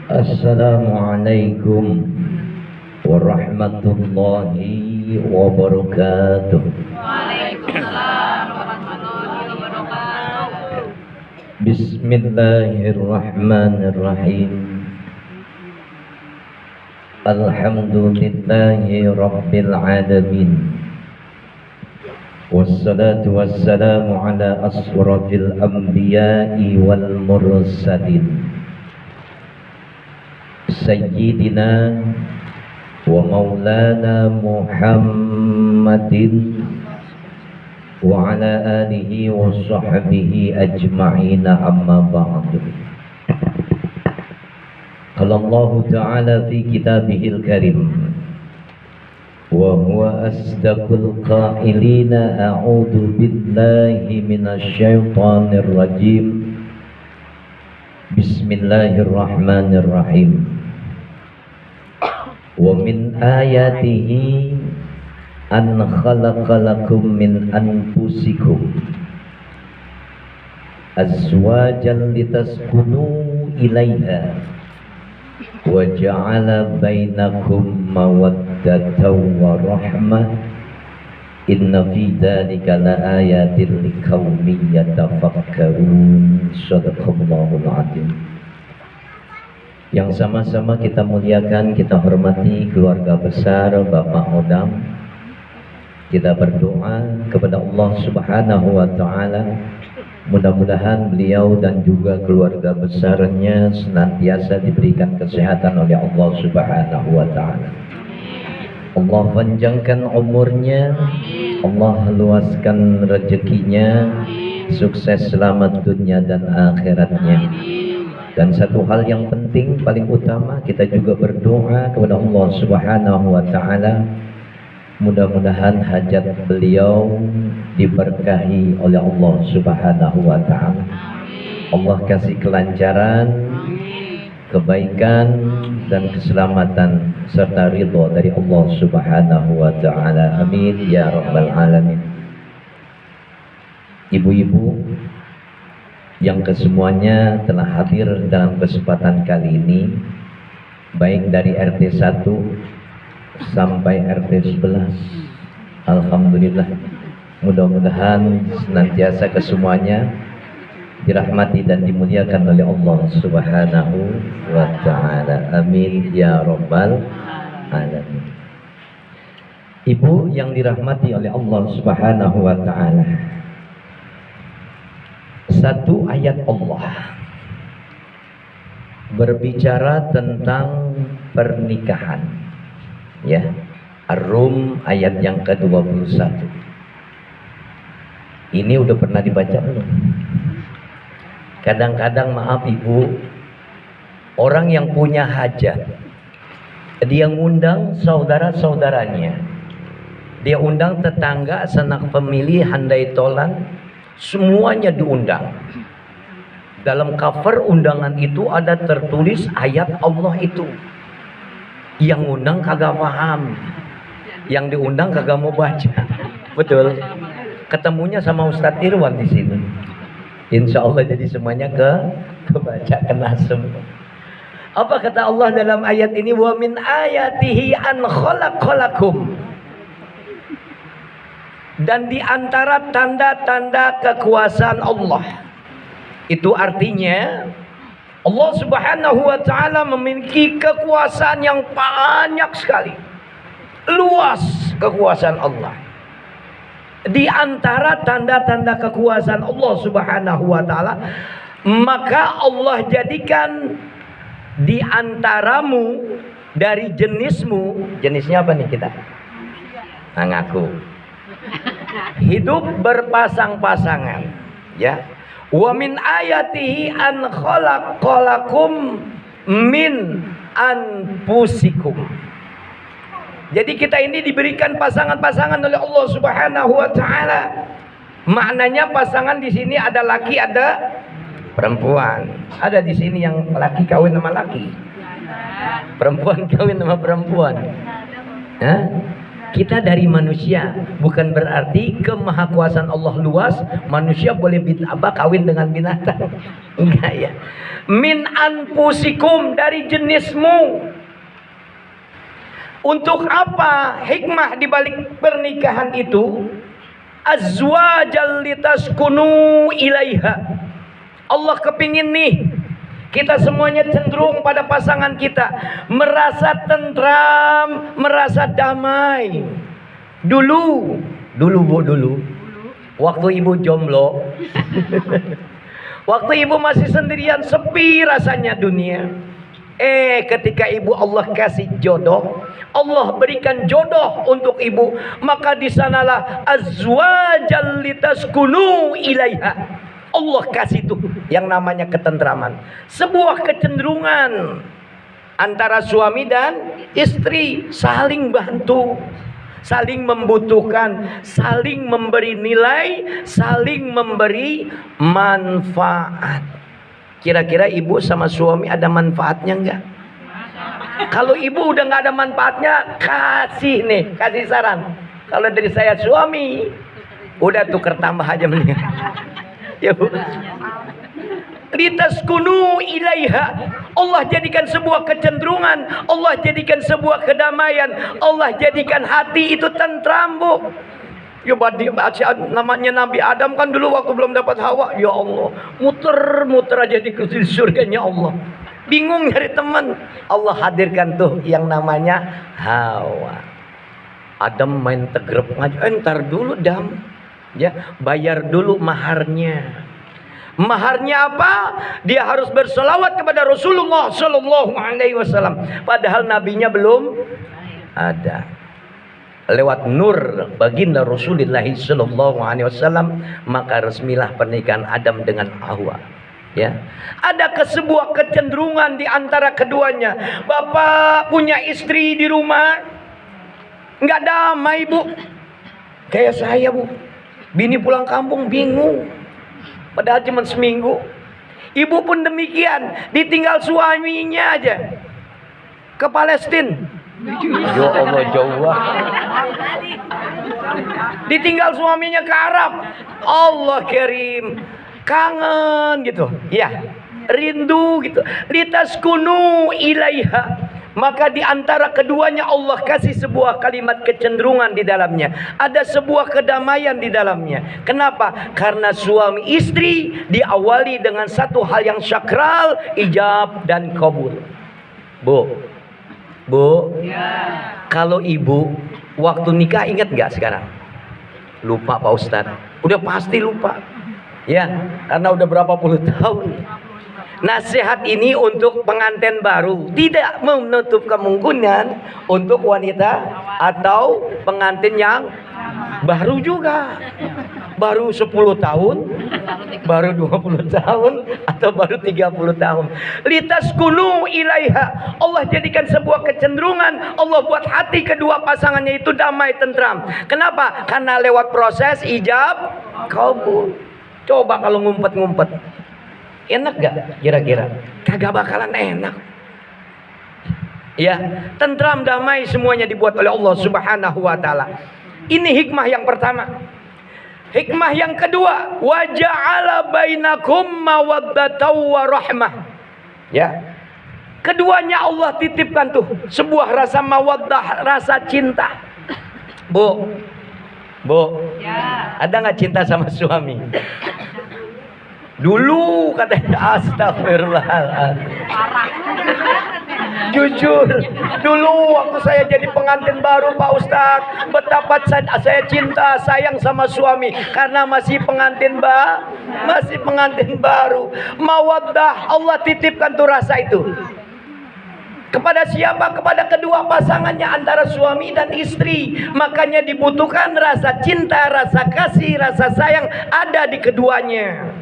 Assalamualaikum warahmatullahi wabarakatuh. Waalaikumsalam warahmatullahi wabarakatuh. Bismillahirrahmanirrahim. Alhamdulillahi rabbil alamin. Wassalatu wassalamu ala asrafil anbiya'i wal mursalin. Sayyidina wa maulana Muhammadin wa ala alihi wa sahbihi ajma'ina amma ba'du. Qala Allah Ta'ala fi kitabihil karim wa huwa asdaqul qailina a'udzu billahi minasy syaithanir rajim. Bismillahirrahmanirrahim. Wa min ayatihi an khalaqalakum min anfusikum azwajan litaskunu ilaiha wa ja'ala bainakum mawaddatan wa rahmah inna fi dzalika laayatin liqaumin yatafakkarun. Shadaqallahul adzim. Yang sama-sama kita muliakan, kita hormati keluarga besar Bapak Odam. Kita berdoa kepada Allah Subhanahu wa taala, mudah-mudahan beliau dan juga keluarga besarnya senantiasa diberikan kesehatan oleh Allah Subhanahu wa taala. Allah panjangkan umurnya, Allah luaskan rezekinya, sukses selamat dunia dan akhiratnya. Dan satu hal yang penting paling utama, kita juga berdoa kepada Allah Subhanahu wa taala, mudah-mudahan hajat beliau diberkahi oleh Allah Subhanahu wa taala. Allah kasih kelancaran, kebaikan dan keselamatan serta ridha dari Allah Subhanahu wa taala. Amin ya rabbal alamin. Ibu-ibu yang kesemuanya telah hadir dalam kesempatan kali ini, baik dari RT 1 sampai RT 11. Alhamdulillah, mudah-mudahan senantiasa kesemuanya dirahmati dan dimuliakan oleh Allah Subhanahu wa taala. Amin ya rabbal alamin. Ibu yang dirahmati oleh Allah Subhanahu wa taala, satu ayat Allah berbicara tentang pernikahan, ya. Ar-Rum ayat yang ke-21. Ini udah pernah dibaca belum? Kadang-kadang, maaf ibu, orang yang punya hajat, dia ngundang saudara-saudaranya, dia undang tetangga, sanak famili, handai tolan, semuanya diundang. Dalam cover undangan itu ada tertulis ayat Allah itu. Yang undang kagak paham, yang diundang kagak mau baca. Betul. Ketemunya sama Ustadz Irwan di sini. Insya Allah jadi semuanya kebaca, kena semua. Apa kata Allah dalam ayat ini? Wa min ayatihi an khalaqalakum. Dan di antara tanda-tanda kekuasaan Allah, itu artinya Allah Subhanahu wa taala memiliki kekuasaan yang banyak sekali. Luas kekuasaan Allah. Di antara tanda-tanda kekuasaan Allah Subhanahu wa taala, maka Allah jadikan di antaramu dari jenismu, jenisnya apa nih kita? Ngaku. Hidup berpasang-pasangan, ya. Wa min ayatihi an khalaqalakum min anfusikum. Jadi kita ini diberikan pasangan-pasangan oleh Allah Subhanahu wa taala. Maknanya pasangan di sini ada laki, ada perempuan. Ada di sini yang laki kawin sama laki, perempuan kawin sama perempuan. Hah? Kita dari manusia, bukan berarti kemahakuasaan Allah luas, manusia boleh kawin dengan binatang. Enggak ya. Min anfusikum, dari jenismu. Untuk apa hikmah di balik pernikahan itu? Azwajal litaskunu ilaiha. Allah kepingin nih kita semuanya cenderung pada pasangan kita, merasa tentram, merasa damai. Dulu waktu ibu jomblo, waktu ibu masih sendirian, sepi rasanya dunia. Ketika ibu Allah kasih jodoh, Allah berikan jodoh untuk ibu, maka di sanalah azwajal litaskunu ilaiha. Allah kasih tuh yang namanya ketentraman, sebuah kecenderungan antara suami dan istri, saling bantu, saling membutuhkan, saling memberi nilai, saling memberi manfaat. Kira-kira ibu sama suami ada manfaatnya enggak? Kalau ibu udah nggak ada manfaatnya, kasih saran. Kalau dari saya suami, udah tuker tambah aja mendingan. Ya Bu. Litaskunu ilaiha. Allah jadikan sebuah kecenderungan, Allah jadikan sebuah kedamaian, Allah jadikan hati itu tentram, Bu. Ya namanya Nabi Adam kan dulu waktu belum dapat Hawa, ya Allah, muter-muter aja di surganya Allah. Bingung nyari teman. Allah hadirkan tuh yang namanya Hawa. Adam main tegrep aja. Ntar dulu Dam. Ya, bayar dulu maharnya. Maharnya apa? Dia harus berselawat kepada Rasulullah Sallallahu Alaihi Wasallam. Padahal nabinya belum ada. Lewat nur baginda Rasulullah Sallallahu Alaihi Wasallam, maka resmilah pernikahan Adam dengan Hawa. Ya, ada sebuah kecenderungan di antara keduanya. Bapak punya istri di rumah, nggak damai Bu. Kayak saya Bu. Bini pulang kampung bingung, padahal cuma seminggu. Ibu pun demikian, ditinggal suaminya aja ke Palestina. Ya Allah, jauh. Ditinggal suaminya ke Arab. Allah Karim, kangen gitu. Ya, rindu gitu. Litaskunu ilaiha. Maka di antara keduanya Allah kasih sebuah kalimat kecenderungan di dalamnya. Ada sebuah kedamaian di dalamnya. Kenapa? Karena suami istri diawali dengan satu hal yang sakral, ijab dan kabul. Bu, ya. Kalau ibu waktu nikah ingat nggak sekarang? Lupa Pak Ustadz. Udah pasti lupa. Ya, karena udah berapa puluh tahun. Nasihat ini untuk pengantin baru, tidak menutup kemungkinan untuk wanita atau pengantin yang baru juga. Baru 10 tahun, baru 20 tahun, atau baru 30 tahun. Litaskunu ilaiha. Allah jadikan sebuah kecenderungan, Allah buat hati kedua pasangannya itu damai, tentram. Kenapa? Karena lewat proses ijab kabul. Coba kalau ngumpet-ngumpet, enak gak kira-kira? Kagak bakalan enak. Ya, tentram, damai, semuanya dibuat oleh Allah Subhanahu wa taala. Ini hikmah yang pertama. Hikmah yang kedua, wa ja'ala bainakum mawaddatan wa rahmah. Ya. Keduanya Allah titipkan tuh sebuah rasa mawaddah, rasa cinta. Bu. Ya. Ada nggak cinta sama suami? Dulu katanya, astagfirullahaladzim. Jujur, dulu waktu saya jadi pengantin baru Pak Ustadz, betapa saya cinta sayang sama suami karena masih pengantin baru. Mawaddah, Allah titipkan tuh rasa itu. Kepada siapa? Kepada kedua pasangannya, antara suami dan istri. Makanya dibutuhkan rasa cinta, rasa kasih, rasa sayang ada di keduanya.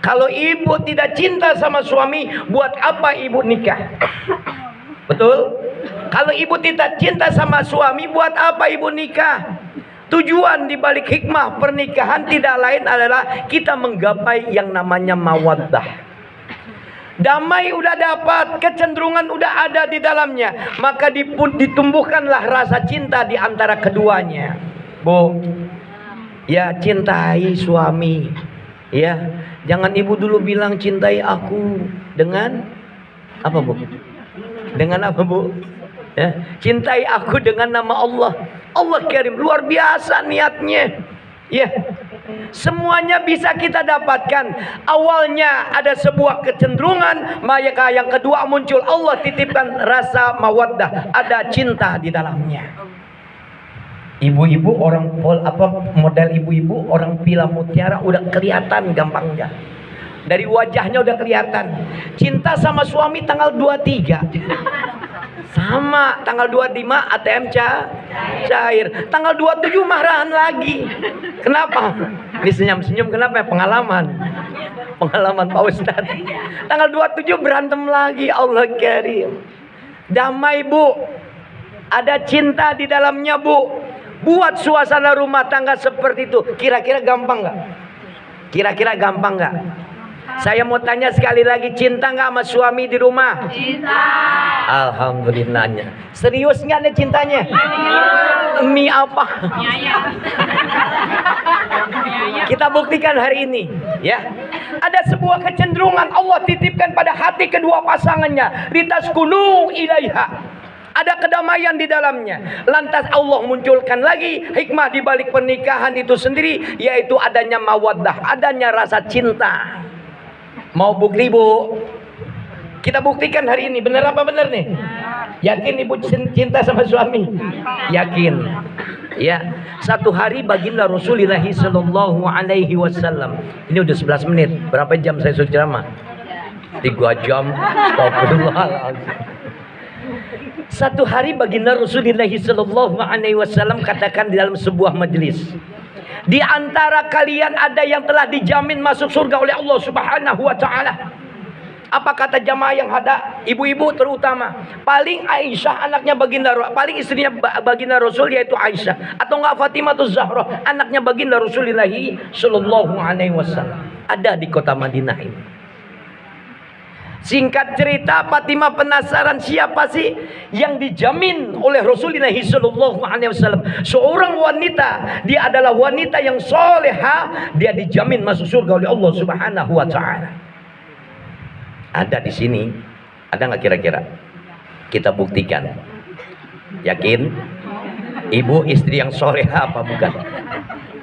Kalau ibu tidak cinta sama suami, buat apa ibu nikah? Betul? Kalau ibu tidak cinta sama suami, buat apa ibu nikah? Tujuan dibalik hikmah pernikahan tidak lain adalah kita menggapai yang namanya mawaddah. Damai udah dapat, kecenderungan udah ada di dalamnya, maka ditumbuhkanlah rasa cinta di antara keduanya. Bu, ya cintai suami. Ya, jangan ibu dulu bilang cintai aku dengan apa, Bu? Dengan apa, Bu? Ya, cintai aku dengan nama Allah. Allah Karim, luar biasa niatnya. Ya, semuanya bisa kita dapatkan. Awalnya ada sebuah kecenderungan, maka yang kedua muncul Allah titipkan rasa mawaddah, ada cinta di dalamnya. Ibu-ibu orang model ibu-ibu orang Pila Mutiara udah kelihatan gampangnya. Dari wajahnya udah kelihatan. Cinta sama suami tanggal 23. Sama tanggal 25 ATM cair. Tanggal 27 marahan lagi. Kenapa? Ini senyum-senyum kenapa? Pengalaman Pak Ustadz. Tanggal 27 berantem lagi. Allah Karim. Damai, Bu. Ada cinta di dalamnya, Bu. Buat suasana rumah tangga seperti itu. Kira-kira gampang nggak? Kira-kira gampang nggak? Saya mau tanya sekali lagi, cinta nggak sama suami di rumah? Cinta. Alhamdulillahnya. Serius nggak nih cintanya? Mie apa? Kita buktikan hari ini, ya. Ada sebuah kecenderungan Allah titipkan pada hati kedua pasangannya. Litaskunu ilaiha. Ada kedamaian di dalamnya. Lantas Allah munculkan lagi hikmah di balik pernikahan itu sendiri, yaitu adanya mawaddah, adanya rasa cinta. Mau bukti, Bu? Kita buktikan hari ini. Benar apa benar nih? Yakin ibu cinta sama suami? Yakin. Ya, satu hari baginda Rasulullah Sallallahu Alaihi Wasallam. Ini udah 11 menit. Berapa jam saya sudah ceramah? 3 jam. Astagfirullahaladzim. Satu hari baginda Rasulullah Sallallahu Alaihi Wasallam katakan di dalam sebuah majelis, di antara kalian ada yang telah dijamin masuk surga oleh Allah Subhanahu Wa Taala. Apa kata jamaah yang ada? Ibu-ibu terutama. Paling Aisyah anaknya baginda, paling istrinya baginda Rasul yaitu Aisyah, atau enggak Fatimah Zahra anaknya baginda Rasulullah Sallallahu Alaihi Wasallam. Ada di kota Madinah ini. Singkat cerita, Fatimah penasaran siapa sih yang dijamin oleh Rasulullah Sallallahu Alaihi Wasallam. Seorang wanita, dia adalah wanita yang soleha, dia dijamin masuk surga oleh Allah Subhanahu Wa Taala. Ada di sini, ada nggak kira-kira? Kita buktikan. Yakin? Ibu istri yang soleha apa bukan?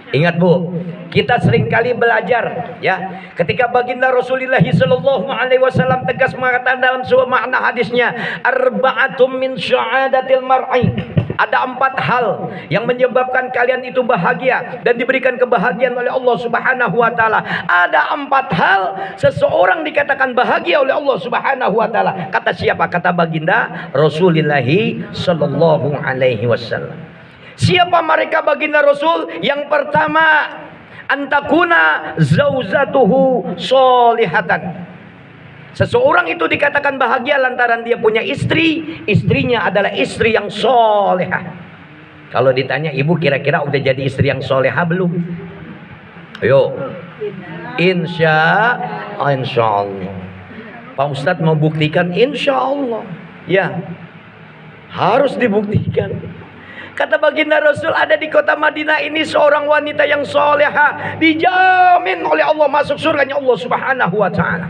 Ingat, Bu, kita seringkali belajar, ya. Ketika baginda Rasulullah Sallallahu Alaihi Wasallam tegas mengatakan dalam sebuah makna hadisnya, arba'atum min sya'adatil mar'i. Ada 4 hal yang menyebabkan kalian itu bahagia dan diberikan kebahagiaan oleh Allah Subhanahu Wa Taala. Ada 4 hal seseorang dikatakan bahagia oleh Allah Subhanahu Wa Taala. Kata siapa? Kata baginda Rasulullah Sallallahu Alaihi Wasallam. Siapa mereka baginda Rasul? Yang pertama, antakuna zauzatuhu solihatan. Seseorang itu dikatakan bahagia lantaran dia punya istri, istrinya adalah istri yang solehah. Kalau ditanya, ibu kira-kira udah jadi istri yang solehah belum? Ayo. Insya Allah. Pak Ustadz mau buktikan? Insya Allah. Ya, harus dibuktikan. Kata baginda Rasul, ada di kota Madinah ini seorang wanita yang soleha, dijamin oleh Allah masuk surganya Allah Subhanahu Wa Taala.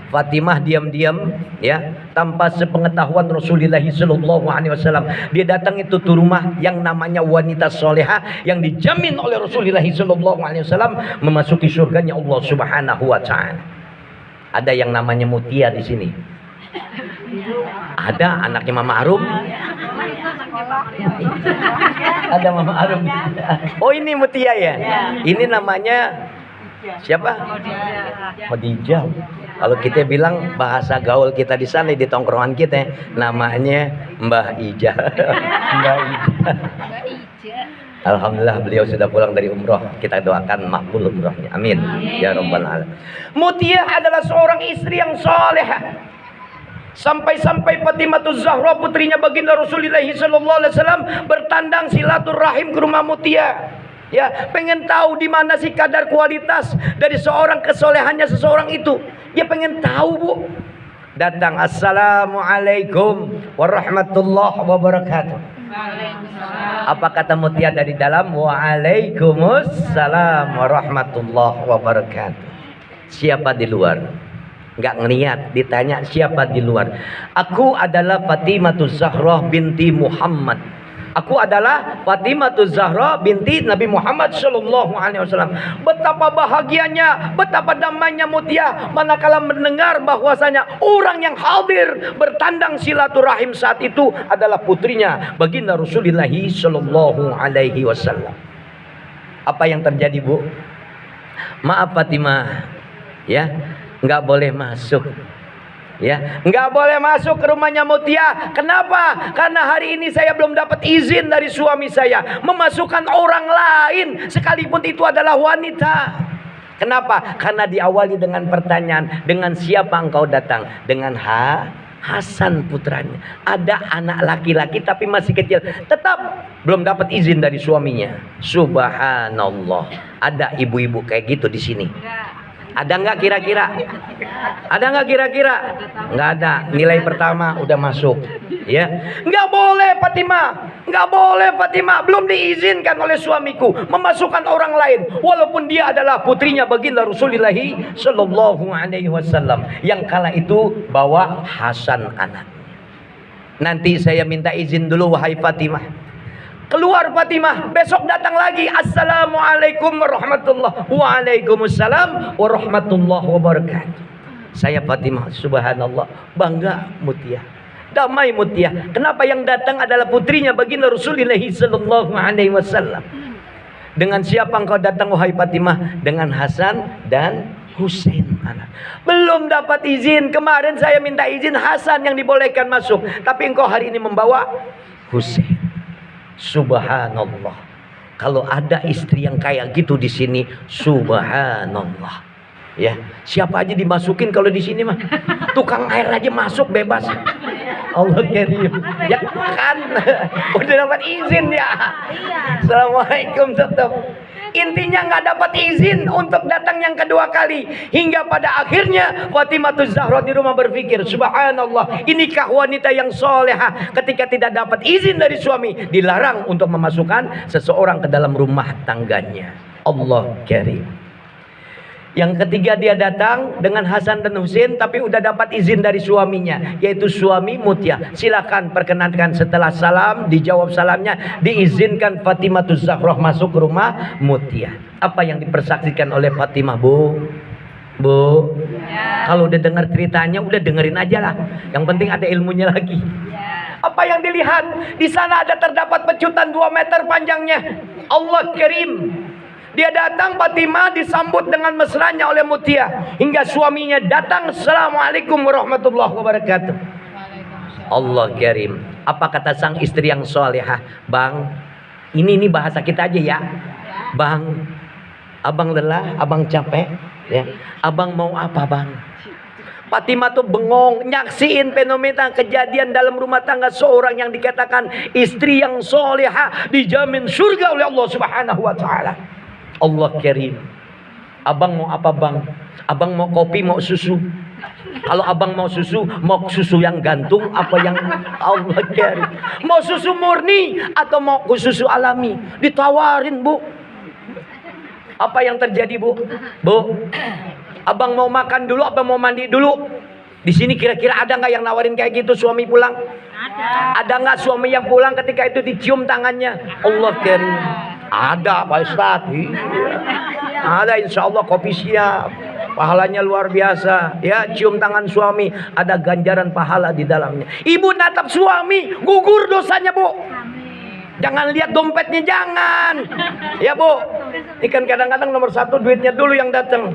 Fatimah diam-diam, ya, tanpa sepengetahuan Rasulullah Sallallahu Alaihi Wasallam, dia datang itu ke rumah yang namanya wanita soleha yang dijamin oleh Rasulullah Sallallahu Alaihi Wasallam memasuki surganya Allah Subhanahu Wa Taala. Ada yang namanya Mutia di sini. Ada anaknya Mama Arum. Ada Mama Arum. Oh, ini Mutia ya? Ini namanya siapa? Khadijah. Kalau kita bilang bahasa gaul kita di sana di tongkrongan kita, namanya Mbah Ija. Mbah Ija. Alhamdulillah beliau sudah pulang dari umroh. Kita doakan makbul umrohnya. Amin. Ya Rabbal Alamin. Mutia adalah seorang istri yang salehah. Sampai-sampai Fatimah Zahra putrinya baginda Rasulullah Sallallahu Alaihi Wasallam bertandang silaturahim ke rumah Mutia. Ya, pengen tahu di mana sih kadar kualitas dari seorang kesolehannya seseorang itu. Dia pengen tahu, Bu. Datang, assalamualaikum warahmatullahi wabarakatuh. Apa kata Mutia dari dalam? Waalaikumsalam warahmatullahi wabarakatuh. Siapa di luar? Nggak ngeliat, ditanya siapa di luar. Aku adalah Fatimah Zahra binti Muhammad. Aku adalah Fatimah Zahra binti Nabi Muhammad Sallallahu Alaihi Wasallam. Betapa bahagianya, betapa damainya Mutia manakala mendengar bahwasanya orang yang hadir bertandang silaturahim saat itu adalah putrinya baginda Rasulullah Sallallahu Alaihi Wasallam. Apa yang terjadi, Bu? Maaf Fatimah, ya, nggak boleh masuk. Ya, nggak boleh masuk ke rumahnya Mutia. Kenapa? Karena hari ini saya belum dapat izin dari suami saya memasukkan orang lain sekalipun itu adalah wanita. Kenapa? Karena diawali dengan pertanyaan, dengan siapa engkau datang? Dengan Hasan putranya. Ada anak laki-laki tapi masih kecil, tetap belum dapat izin dari suaminya. Subhanallah. Ada ibu-ibu kayak gitu di sini? Ada nggak kira-kira? Ada nggak kira-kira? Nggak ada. Nilai pertama udah masuk. Ya, nggak boleh Fatimah, nggak boleh Fatimah. Belum diizinkan oleh suamiku memasukkan orang lain, walaupun dia adalah putrinya baginda Rasulullah Sallallahu Alaihi Wasallam. Yang kala itu bawa Hasan anak. Nanti saya minta izin dulu wahai Fatimah. Keluar Fatimah, besok datang lagi. Assalamualaikum warahmatullahi wabarakatuh. Waalaikumsalam warahmatullahi wabarakatuh. Saya Fatimah, subhanallah, bangga Mutia, damai Mutia. Kenapa yang datang adalah putrinya baginda Rasulullah Sallallahu Alaihi Wasallam. Dengan siapa engkau datang wahai Fatimah? Dengan Hasan dan Husain anak. Belum dapat izin. Kemarin saya minta izin Hasan yang dibolehkan masuk, tapi engkau hari ini membawa Husain. Subhanallah. Kalau ada istri yang kayak gitu di sini, subhanallah. Ya, siapa aja dimasukin kalau di sini mah. Tukang air aja masuk bebas. Allah karim. Ya kan. Udah dapat izin ya. Assalamualaikum tetap. Intinya nggak dapat izin untuk datang yang kedua kali. Hingga pada akhirnya Fatimah Zahra di rumah berpikir, subhanallah, inikah wanita yang soleha ketika tidak dapat izin dari suami, dilarang untuk memasukkan seseorang ke dalam rumah tangganya. Allah karim. Yang ketiga dia datang dengan Hasan dan Husain tapi udah dapat izin dari suaminya, yaitu suami Mutia. Silakan perkenankan, setelah salam dijawab salamnya, diizinkan Fatimah Zahra masuk ke rumah Mutia. Apa yang dipersaksikan oleh Fatimah, Bu? Bu, ya. Kalau udah dengar ceritanya udah dengerin aja lah. Yang penting ada ilmunya lagi. Ya. Apa yang dilihat? Di sana ada terdapat pecutan 2 meter panjangnya. Allah karim. Dia datang, Fatimah disambut dengan mesranya oleh Mutia. Hingga suaminya datang, assalamualaikum warahmatullahi wabarakatuh. Allah karim. Apa kata sang istri yang solehah? Bang, ini bahasa kita aja ya. Bang, abang lelah, abang capek ya. Abang mau apa bang? Fatimah tuh bengong, nyaksiin fenomena kejadian dalam rumah tangga seorang yang dikatakan istri yang solehah dijamin surga oleh Allah Subhanahu wa taala. Allah karim. Abang mau apa bang? Abang mau kopi, mau susu? Kalau abang mau susu yang gantung apa yang Allah karim? Mau susu murni atau mau susu alami? Ditawarin, Bu. Apa yang terjadi, Bu? Bu, abang mau makan dulu apa mau mandi dulu? Di sini kira-kira ada nggak yang nawarin kayak gitu suami pulang? Ada nggak suami yang pulang ketika itu dicium tangannya? Allah karim. Ada Pak Ustadz. Ada, insya Allah kopi siap. Pahalanya luar biasa. Ya, cium tangan suami, ada ganjaran pahala di dalamnya. Ibu natap suami, gugur dosanya, Bu. Jangan lihat dompetnya, jangan. Ya, Bu. Ini kan kadang-kadang nomor 1 duitnya dulu yang datang.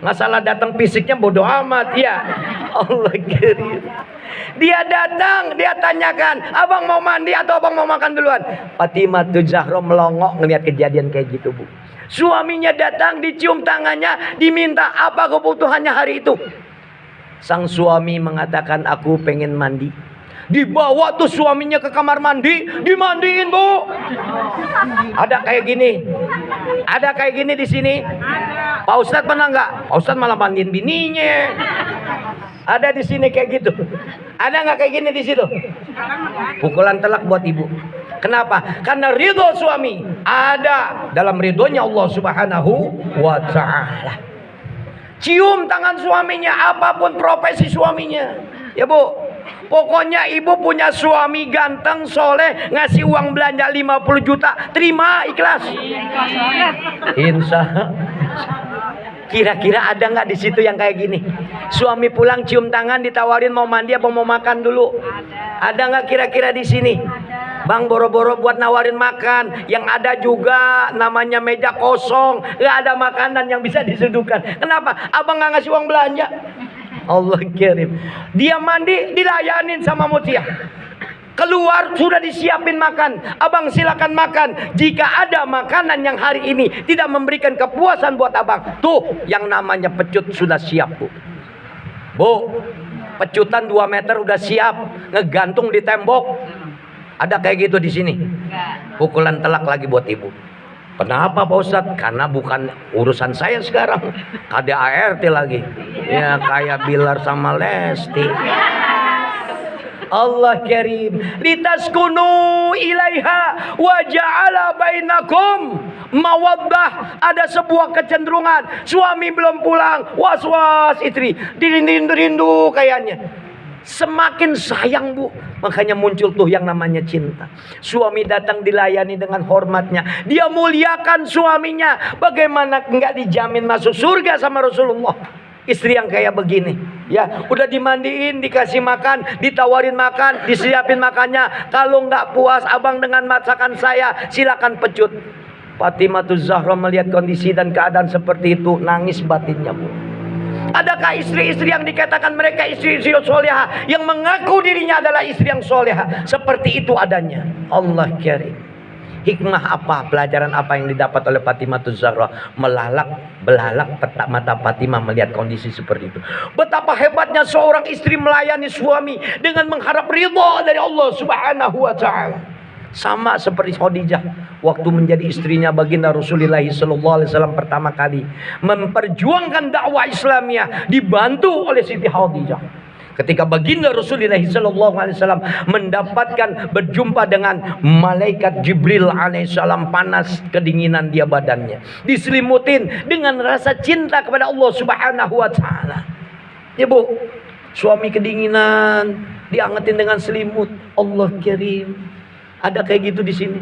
Masalah datang fisiknya bodoh amat ya. Allah kirim. Dia datang, dia tanyakan, abang mau mandi atau abang mau makan duluan? Fatimah Zahra melongok ngelihat kejadian kayak gitu, Bu. Suaminya datang, dicium tangannya, diminta apa kebutuhannya hari itu. Sang suami mengatakan, aku pengen mandi. Dibawa tuh suaminya ke kamar mandi, dimandiin, Bu. Ada kayak gini. Ada kayak gini di sini? Pak Ustadz pernah nggak? Pak Ustadz malah mandiin bininya. Ada di sini kayak gitu? Ada nggak kayak gini di situ? Pukulan telak buat ibu. Kenapa? Karena ridho suami ada dalam ridhonya Allah Subhanahu wa Ta'ala. Cium tangan suaminya, apapun profesi suaminya. Ya Bu, pokoknya ibu punya suami ganteng, soleh, ngasih uang belanja 50 juta, terima ikhlas. Insya. Kira-kira ada nggak di situ yang kayak gini? Suami pulang cium tangan, ditawarin mau mandi apa mau makan dulu? Ada nggak kira-kira di sini? Bang boro-boro buat nawarin makan, yang ada juga namanya meja kosong, nggak ada makanan yang bisa disuguhkan. Kenapa? Abang nggak ngasih uang belanja. Allah kirim. Dia mandi dilayanin sama Mutia. Keluar sudah disiapin makan. Abang silakan makan. Jika ada makanan yang hari ini tidak memberikan kepuasan buat abang, tuh yang namanya pecut sudah siap Bu. Bu, pecutan 2 meter udah siap, ngegantung di tembok. Ada kayak gitu di sini? Pukulan telak lagi buat ibu. Kenapa Pak Ustadz? Karena bukan urusan saya sekarang. KDART lagi. Ya kayak Bilar sama Lesti. Allah karim, litaskunu ilaiha wa ja'ala bainakum mawaddah. Ada sebuah kecenderungan, suami belum pulang, was-was istri, dirindu-rindu kayaknya. Semakin sayang Bu, makanya muncul tuh yang namanya cinta. Suami datang dilayani dengan hormatnya, dia muliakan suaminya. Bagaimana enggak dijamin masuk surga sama Rasulullah? Istri yang kayak begini, ya udah dimandiin, dikasih makan, ditawarin makan, disiapin makannya. Kalau nggak puas abang dengan masakan saya, silakan pecut. Fatimah Zahra melihat kondisi dan keadaan seperti itu, nangis batinnya Bu. Adakah istri-istri yang dikatakan mereka istri-istri soleha, yang mengaku dirinya adalah istri yang soleha, seperti itu adanya? Allah karim. Hikmah apa, pelajaran apa yang didapat oleh Fatimah Zahra? Belalak mata Fatimah melihat kondisi seperti itu. Betapa hebatnya seorang istri melayani suami dengan mengharap ridha dari Allah Subhanahu wa Ta'ala. Sama seperti Khadijah waktu menjadi istrinya baginda Rasulullah SAW pertama kali memperjuangkan dakwah Islamiyah, dibantu oleh Siti Khadijah. Ketika baginda Rasulullah SAW mendapatkan berjumpa dengan malaikat Jibril alaihissalam, panas kedinginan dia badannya, diselimutin dengan rasa cinta kepada Allah Subhanahu wa Ta'ala. Ya Bu, suami kedinginan diangetin dengan selimut. Allah kirim. Ada kayak gitu di sini.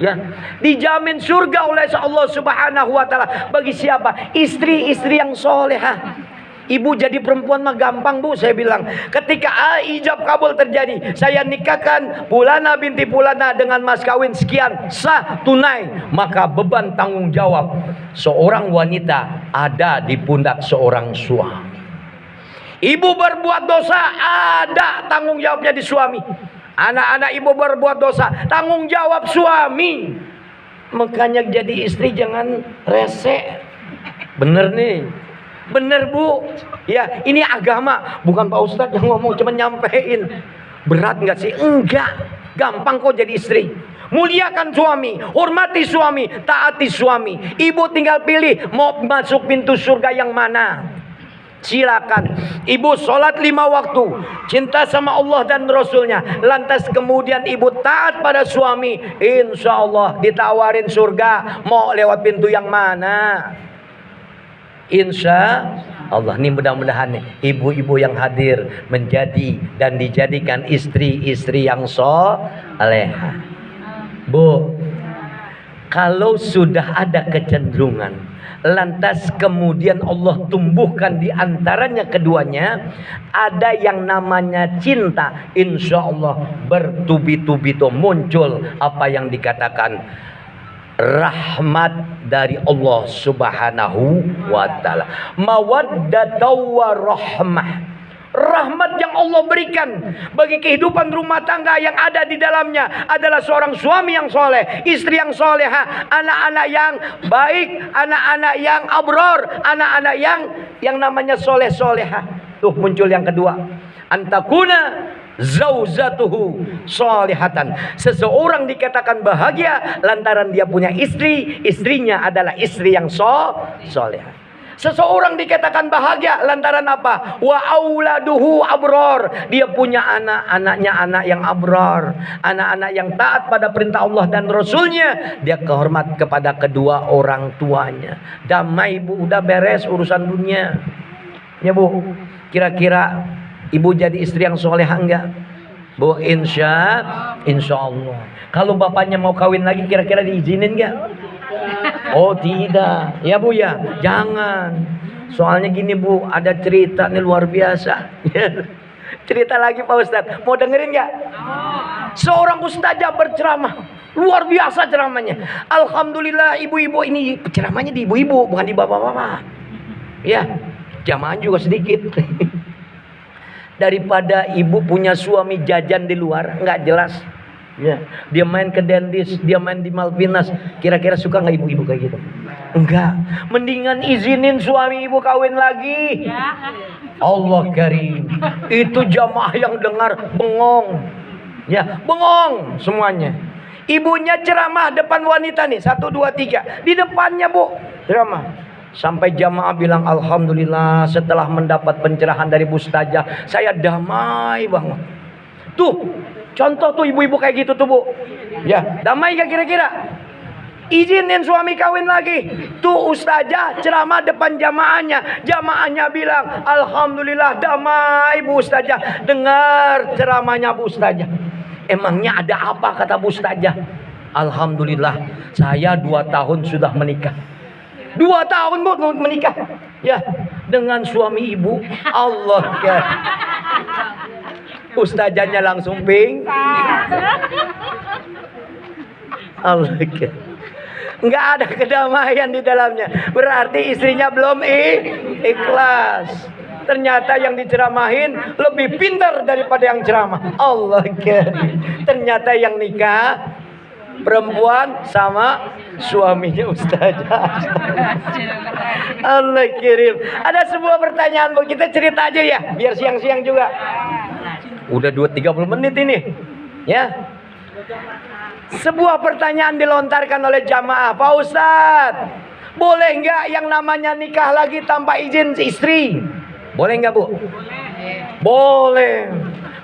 Ya, dijamin surga oleh Allah Subhanahu wa Ta'ala bagi siapa? Istri-istri yang solehah. Ibu jadi perempuan mah gampang Bu, saya bilang. Ketika ijab kabul terjadi, saya nikahkan Pulana binti Pulana dengan mas kawin sekian, sah tunai, maka beban tanggung jawab seorang wanita ada di pundak seorang suami. Ibu berbuat dosa, ada tanggung jawabnya di suami. Anak-anak ibu berbuat dosa, tanggung jawab suami. Makanya jadi istri jangan rese. Bener nih. Bener Bu, ya ini agama, bukan Pak Ustadz yang ngomong, cuma nyampein. Berat nggak sih? Enggak, gampang kok jadi istri. Muliakan suami, hormati suami, taati suami. Ibu tinggal pilih mau masuk pintu surga yang mana. Silakan. Ibu sholat 5 waktu, cinta sama Allah dan Rasulnya, lantas kemudian ibu taat pada suami, insya Allah ditawarin surga. Mau lewat pintu yang mana? Insya Allah. Ini mudah-mudahan ibu-ibu yang hadir menjadi dan dijadikan istri-istri yang soleha. Bu, kalau sudah ada kecenderungan, lantas kemudian Allah tumbuhkan di antaranya keduanya, ada yang namanya cinta, insya Allah bertubi-tubi itu muncul apa yang dikatakan rahmat dari Allah Subhanahu wa Ta'ala. Mawaddatu wa rahmah. Rahmat yang Allah berikan bagi kehidupan rumah tangga yang ada di dalamnya adalah seorang suami yang soleh, istri yang soleha, anak-anak yang baik, anak-anak yang abror, anak-anak yang namanya soleh soleha. Tuh muncul yang kedua, antakuna zaujatuhu sholihatan. Seseorang dikatakan bahagia lantaran dia punya istri, istrinya adalah istri yang soleh. Seseorang dikatakan bahagia lantaran apa? Wa auladuhu abror. Dia punya anak-anaknya anak yang abror, anak-anak yang taat pada perintah Allah dan Rasulnya. Dia kehormat kepada kedua orang tuanya. Damai bu, udah beres urusan dunia. Ya bu, kira-kira ibu jadi istri yang soleha enggak? Bu, insya Allah. Kalau bapaknya mau kawin lagi kira-kira diizinin enggak? Oh tidak, ya bu ya, jangan. Soalnya gini bu, ada cerita nih luar biasa. Cerita lagi Pak Ustadz, mau dengerin nggak? Seorang ustazah berceramah, luar biasa ceramahnya. Alhamdulillah ibu-ibu ini ceramahnya di ibu-ibu, bukan di bapak-bapak. Ya, jamaah juga sedikit. Daripada ibu punya suami jajan di luar, nggak jelas. Ya, dia main ke Dendis, dia main di Malvinas. Kira-kira suka nggak ibu-ibu kayak gitu? Enggak. Mendingan izinin suami ibu kawin lagi. Allah karim. Itu jamaah yang dengar bengong. Ya, bengong semuanya. Ibunya ceramah depan wanita nih, 1, 2, 3. Di depannya bu, ceramah. Sampai jamaah bilang alhamdulillah setelah mendapat pencerahan dari Bu Ustazah, saya damai banget. Tuh. Contoh tuh ibu-ibu kayak gitu tuh bu. Ya, damai gak kira-kira? Izinin suami kawin lagi. Tuh ustazah ceramah depan jamaahnya. Jamaahnya bilang alhamdulillah damai bu ustazah. Dengar ceramahnya bu ustazah. Emangnya ada apa kata bu ustazah? Alhamdulillah saya 2 tahun sudah menikah. 2 tahun bu menikah. Ya, dengan suami ibu. Allah ya. Ustazahnya langsung ping. Allah, nggak ada kedamaian di dalamnya. Berarti istrinya belum ikhlas. Ternyata yang diceramahin lebih pintar daripada yang ceramah. Allah karim. Ternyata yang nikah perempuan sama suaminya ustazah. Allah kirim. Ada sebuah pertanyaan bu, kita cerita aja ya, biar siang-siang juga. Udah 30 menit ini. Ya. Sebuah pertanyaan dilontarkan oleh jamaah. Pak Ustadz, boleh nggak yang namanya nikah lagi tanpa izin istri? Boleh nggak bu? Boleh.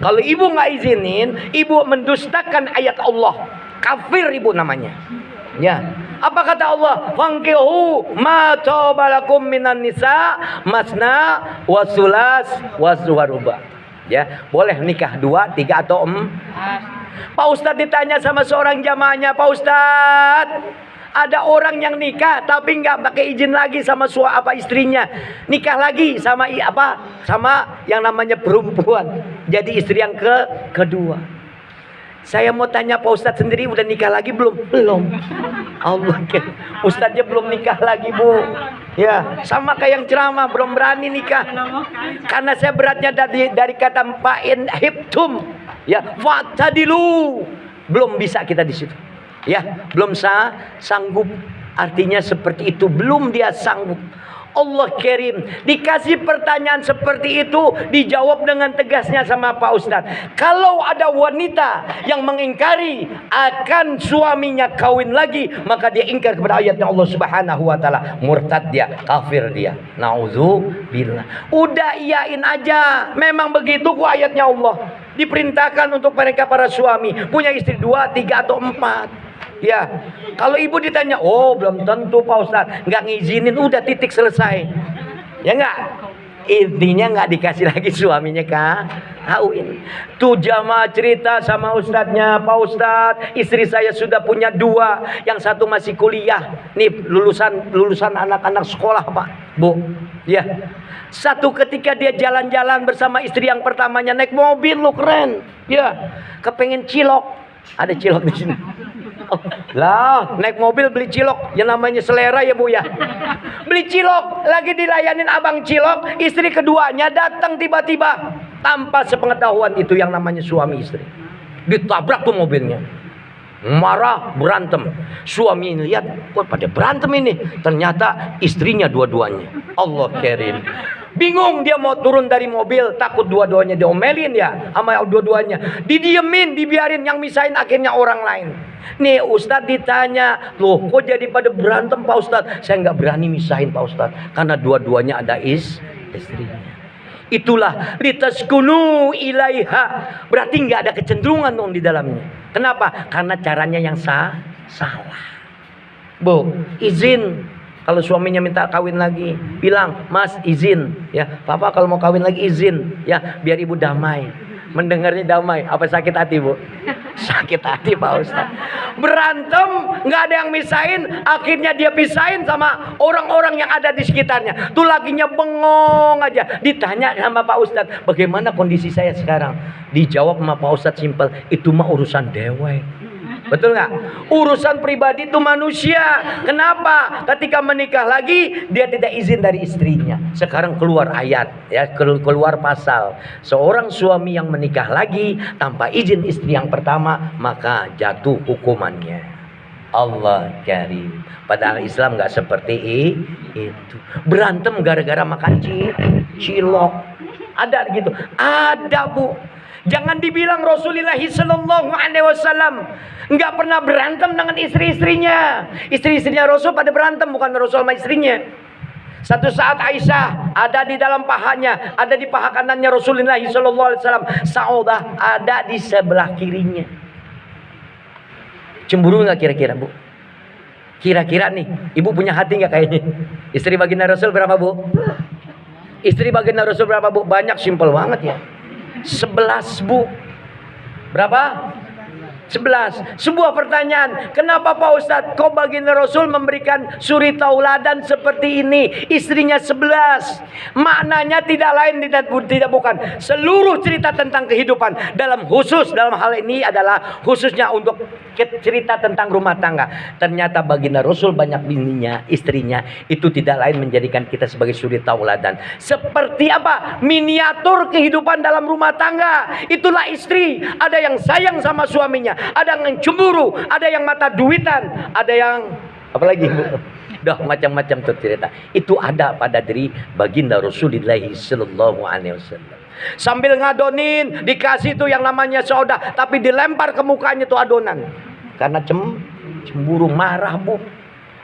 Kalau ibu nggak izinin, ibu mendustakan ayat Allah. Kafir ibu namanya. Ya. Apa kata Allah? Fankihu ma tabalakum minan nisa masna wasulas waswaruba. Ya, boleh nikah 2, 3 atau 4. Pak Ustadz ditanya sama seorang jamaahnya, Pak Ustadz, ada orang yang nikah tapi nggak pakai izin lagi sama istrinya, nikah lagi sama sama yang namanya perempuan, jadi istri yang kedua. Saya mau tanya Pak Ustadz sendiri udah nikah lagi belum? Belum. Allah, Ustadznya belum nikah lagi bu. Ya, sama kayak yang ceramah belum berani nikah. Karena saya beratnya dari kata fa'in hibtum. Ya, fatadilu. Belum bisa kita di situ. Ya, belum sanggup. Artinya seperti itu, belum dia sanggup. Allah kirim, dikasih pertanyaan seperti itu, dijawab dengan tegasnya sama Pak Ustadz. Kalau ada wanita yang mengingkari akan suaminya kawin lagi, maka dia ingkar kepada ayatnya Allah Subhanahu wa taala, murtad dia, kafir dia. Nauzubillah. Udah iyain aja, memang begitu kok ayatnya Allah. Diperintahkan untuk mereka para suami punya istri 2, 3 atau 4. Ya, kalau ibu ditanya, oh belum tentu Pak Ustadz, nggak ngizinin, udah titik selesai. Ya nggak? Intinya nggak dikasih lagi suaminya kawin. Tuh jamaah cerita sama ustadznya, Pak Ustadz, istri saya sudah punya 2, yang satu masih kuliah. Nih lulusan anak-anak sekolah Pak, Bu. Ya. Satu ketika dia jalan-jalan bersama istri yang pertamanya naik mobil, lu keren. Ya, kepengen cilok. Ada cilok di sini. Oh, lah, naik mobil beli cilok, yang namanya selera ya bu ya. Beli cilok, lagi dilayanin abang cilok, istri keduanya datang tiba-tiba tanpa sepengetahuan itu yang namanya suami istri. Ditabrak tuh mobilnya. marah, berantem. Suami lihat, kok pada berantem ini? Ternyata istrinya dua-duanya. Allah karim. Bingung dia mau turun dari mobil, takut dua-duanya diomelin ya sama dua-duanya. Didiemin, dibiarin, yang misahin akhirnya orang lain. Nih Ustadz ditanya, loh kok jadi pada berantem Pak Ustadz? Saya nggak berani misahin Pak Ustadz, karena dua-duanya ada istrinya. Itulah litaskunu ilaiha. Berarti nggak ada kecenderungan dong di dalamnya. Kenapa? Karena caranya yang salah. Bu, izin. Kalau suaminya minta kawin lagi, bilang, Mas izin. Ya, Papa kalau mau kawin lagi izin. Ya, biar ibu damai. Mendengarnya damai. Apa sakit hati bu? Sakit hati Pak Ustadz. Berantem, nggak ada yang misahin, akhirnya dia pisahin sama orang-orang yang ada di sekitarnya. Tuh lakinya bengong aja. Ditanya sama Pak Ustadz, bagaimana kondisi saya sekarang? Dijawab sama Pak Ustadz simpel, itu mah urusan dewek. Betul nggak? Urusan pribadi itu manusia. Kenapa? Ketika menikah lagi dia tidak izin dari istrinya. Sekarang keluar ayat, ya, keluar pasal. Seorang suami yang menikah lagi tanpa izin istri yang pertama, maka jatuh hukumannya. Allah karim. Padahal Islam nggak seperti itu. Berantem gara-gara makan cilok. Ada gitu. Ada bu. Jangan dibilang Rasulullah sallallahu alaihi wasallam nggak pernah berantem dengan istri-istrinya. Istri-istrinya Rasul pada berantem, bukan Rasul sama istrinya. Satu saat Aisyah ada di dalam pahanya, ada di paha kanannya Rasulullah sallallahu alaihi wasallam. Saudah ada di sebelah kirinya. Cemburu nggak kira-kira bu? Kira-kira nih, ibu punya hati nggak kayaknya? Istri baginda Rasul berapa bu? Istri baginda Rasul berapa bu? Banyak, simpel banget ya. 11 bu. Berapa? 11. Sebuah pertanyaan, kenapa Pak Ustadz kok baginda Rasul memberikan suri tauladan seperti ini? Istrinya 11. Maknanya tidak lain tidak bukan seluruh cerita tentang kehidupan. Dalam hal ini adalah khususnya untuk cerita tentang rumah tangga. Ternyata baginda Rasul banyak bininya, istrinya. Itu tidak lain menjadikan kita sebagai suri tauladan. Seperti apa? Miniatur kehidupan dalam rumah tangga. Itulah istri. Ada yang sayang sama suaminya, ada yang cemburu, ada yang mata duitan, ada yang apalagi bu? Dah macam-macam tuh cerita. Itu ada pada diri baginda Rasulullah sallallahu alaihi wasallam. Sambil ngadonin, dikasih tuh yang namanya soda, tapi dilempar ke mukanya tuh adonan. Karena cemburu, marah bu.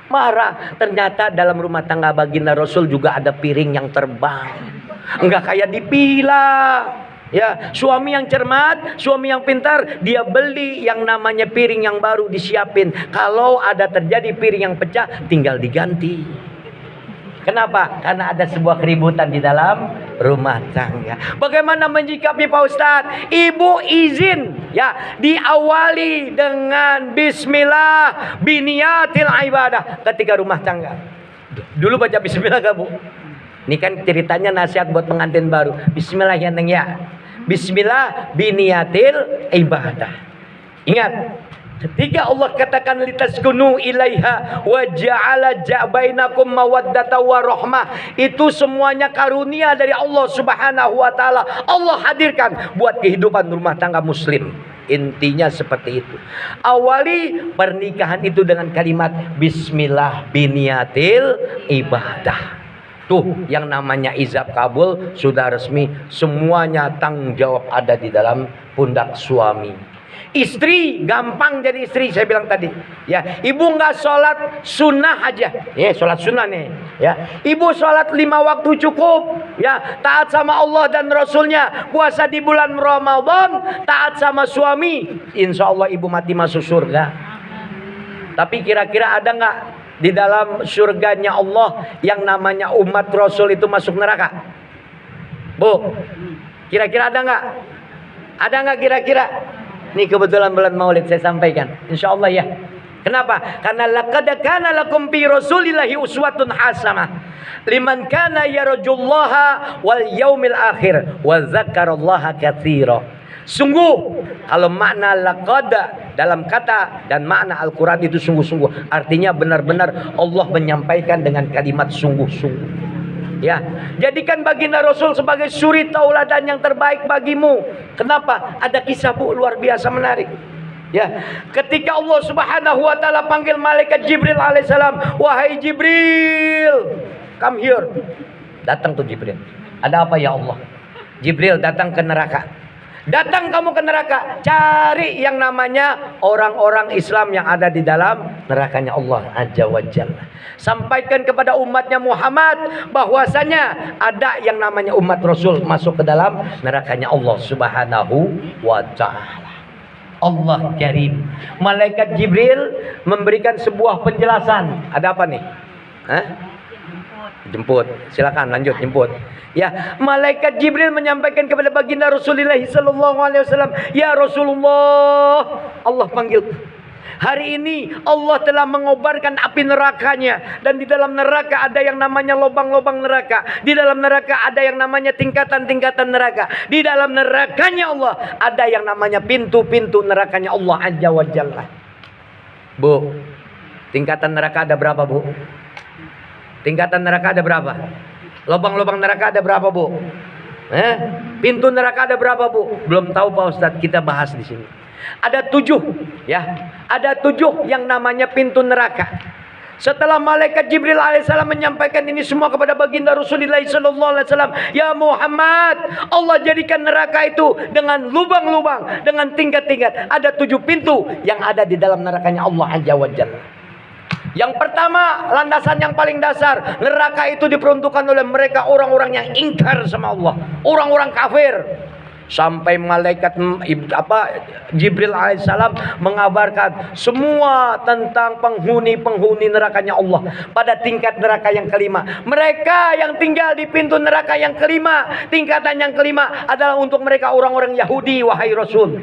Marah. Ternyata dalam rumah tangga baginda Rasul juga ada piring yang terbang. Enggak kayak dipilah. Ya, suami yang cermat, suami yang pintar, dia beli yang namanya piring yang baru disiapin. Kalau ada terjadi piring yang pecah, tinggal diganti. Kenapa? Karena ada sebuah keributan di dalam rumah tangga. Bagaimana menyikapi Pak Ustadz? Ibu izin, ya, diawali dengan Bismillah biniyatil ibadah ketika rumah tangga. Dulu baca Bismillah gak bu? Ini kan ceritanya nasihat buat pengantin baru. Bismillah ya neng ya. Bismillah biniyatil ibadah. Ingat, ketika Allah katakan litaskunu ilaiha wa ja'ala bainakum mawaddata wa rahmah, itu semuanya karunia dari Allah Subhanahu wa taala. Allah hadirkan buat kehidupan rumah tangga muslim. Intinya seperti itu. Awali pernikahan itu dengan kalimat Bismillah biniyatil ibadah. Tuh yang namanya ijab kabul sudah resmi. Semuanya tanggung jawab ada di dalam pundak suami. Istri gampang jadi istri, saya bilang tadi. Ya, ibu nggak sholat sunnah aja. Ya, sholat sunnah nih. Ya, ibu sholat 5 waktu cukup. Ya, taat sama Allah dan Rasulnya. Puasa di bulan Ramadan, taat sama suami. Insya Allah ibu mati masuk surga. Tapi kira-kira ada nggak di dalam surganya Allah yang namanya umat Rasul itu masuk neraka? Bu, kira-kira ada nggak? Ada nggak kira-kira? Ini kebetulan bulan Maulid saya sampaikan. Insya Allah ya. Kenapa? Karena laqad kana lakum fi Rasulillahi uswatun hasanah liman kana yarjullaha wal yaumil akhir wa dzakarallaha katsira. Sungguh, kalau makna laqad dalam kata dan makna Al-Quran itu sungguh-sungguh, artinya benar-benar Allah menyampaikan dengan kalimat sungguh-sungguh. Ya, jadikan baginda Rasul sebagai suri tauladan yang terbaik bagimu. Kenapa? Ada kisah bu luar biasa menarik. Ya, ketika Allah Subhanahu wa taala panggil malaikat Jibril alaihissalam, "Wahai Jibril, come here." Datang tuh Jibril. Ada apa ya Allah? Jibril datang ke neraka. Datang kamu ke neraka, cari yang namanya orang-orang Islam yang ada di dalam nerakanya Allah Azza wa Jalla. Sampaikan kepada umatnya Muhammad bahwasanya ada yang namanya umat Rasul masuk ke dalam nerakanya Allah Subhanahu wa taala. Allah Karim. Malaikat Jibril memberikan sebuah penjelasan. Ada apa nih? Hah? Jemput. Silakan lanjut jemput. Ya, malaikat Jibril menyampaikan kepada baginda Rasulullah sallallahu alaihi wasallam, "Ya Rasulullah, Allah panggil. Hari ini Allah telah mengobarkan api nerakanya, dan di dalam neraka ada yang namanya lubang-lubang neraka. Di dalam neraka ada yang namanya tingkatan-tingkatan neraka. Di dalam nerakanya Allah ada yang namanya pintu-pintu nerakanya Allah Azza wa Jalla." Bu, tingkatan neraka ada berapa, Bu? Tingkatan neraka ada berapa? Lubang-lubang neraka ada berapa, Bu? Pintu neraka ada berapa, Bu? Belum tahu Pak Ustadz, kita bahas di sini. Ada 7, ya. Ada 7 yang namanya pintu neraka. Setelah malaikat Jibril alaihissalam menyampaikan ini semua kepada baginda Rasulullah sallallahu alaihi wasallam, "Ya Muhammad, Allah jadikan neraka itu dengan lubang-lubang, dengan tingkat-tingkat. Ada 7 pintu yang ada di dalam nerakanya Allah Azza wa Jalla." Yang pertama, landasan yang paling dasar, neraka itu diperuntukkan oleh mereka orang-orang yang ingkar sama Allah, orang-orang kafir. Sampai malaikat Jibril alaihissalam mengabarkan semua tentang penghuni-penghuni nerakanya Allah pada tingkat neraka yang kelima. Mereka yang tinggal di pintu neraka yang kelima, tingkatan yang kelima adalah untuk mereka orang-orang Yahudi, wahai Rasul.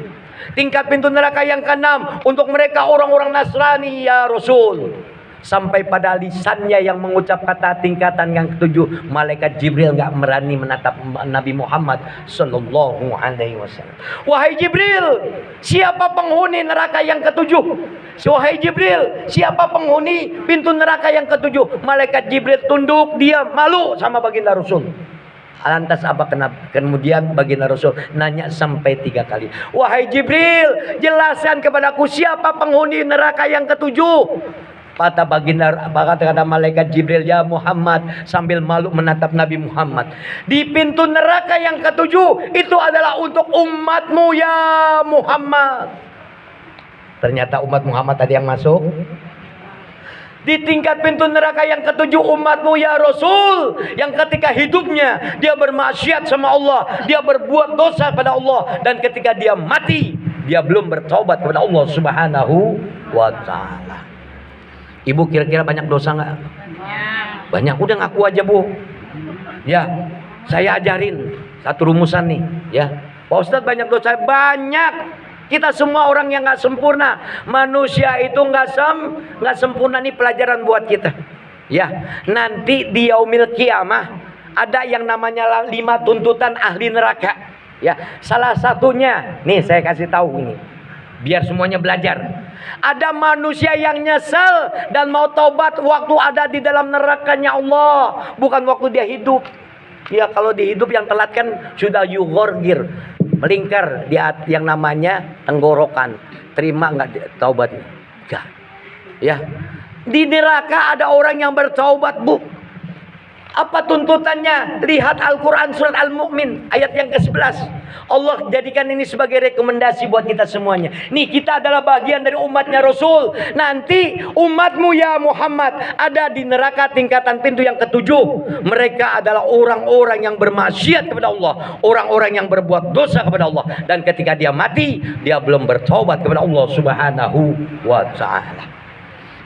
Tingkat pintu neraka yang keenam untuk mereka orang-orang Nasrani, ya Rasul. Sampai pada lisannya yang mengucap kata tingkatan yang ke-7, malaikat Jibril nggak berani menatap Nabi Muhammad sallallahu alaihi wasallam. "Wahai Jibril, siapa penghuni neraka yang ke-7? Wahai Jibril, siapa penghuni pintu neraka yang ke-7?" Malaikat Jibril tunduk, dia malu sama baginda Rasul. Lantas apa kemudian baginda Rasul nanya sampai 3 kali, "Wahai Jibril, jelaskan kepadaku siapa penghuni neraka yang ke-7?" Kata malaikat Jibril, "Ya Muhammad," sambil malu menatap Nabi Muhammad, "di pintu neraka yang ke-7 itu adalah untuk umatmu ya Muhammad." Ternyata umat Muhammad tadi yang masuk. Di tingkat pintu neraka yang ke-7 umatmu ya Rasul, yang ketika hidupnya dia bermaksiat sama Allah, dia berbuat dosa pada Allah, dan ketika dia mati dia belum bertaubat kepada Allah Subhanahu wa taala. Ibu kira-kira banyak dosa nggak? Banyak. Udah ngaku aja, Bu. Ya, saya ajarin satu rumusan nih. Ya, Pak Ustadz banyak dosa. Banyak. Kita semua orang yang nggak sempurna. Manusia itu nggak sempurna. Nih pelajaran buat kita. Ya, nanti di yaumil qiyamah ada yang namanya 5 tuntutan ahli neraka. Ya, salah satunya nih saya kasih tahu ini, biar semuanya belajar. Ada manusia yang nyesel dan mau taubat waktu ada di dalam nerakanya Allah, bukan waktu dia hidup. Ya, kalau di hidup yang telat kan sudah yugorgir, melingkar di yang namanya tenggorokan. Terima nggak taubatnya? Enggak. Ya, di neraka ada orang yang bertaubat, Bu. Apa tuntutannya? Lihat Al-Quran surat Al-Mu'min ayat yang ke-11. Allah jadikan ini sebagai rekomendasi buat kita semuanya. Nih, kita adalah bagian dari umatnya Rasul. Nanti umatmu ya Muhammad ada di neraka tingkatan pintu yang ke-7. Mereka adalah orang-orang yang bermaksiat kepada Allah, orang-orang yang berbuat dosa kepada Allah, dan ketika dia mati dia belum bertobat kepada Allah Subhanahu wa ta'ala.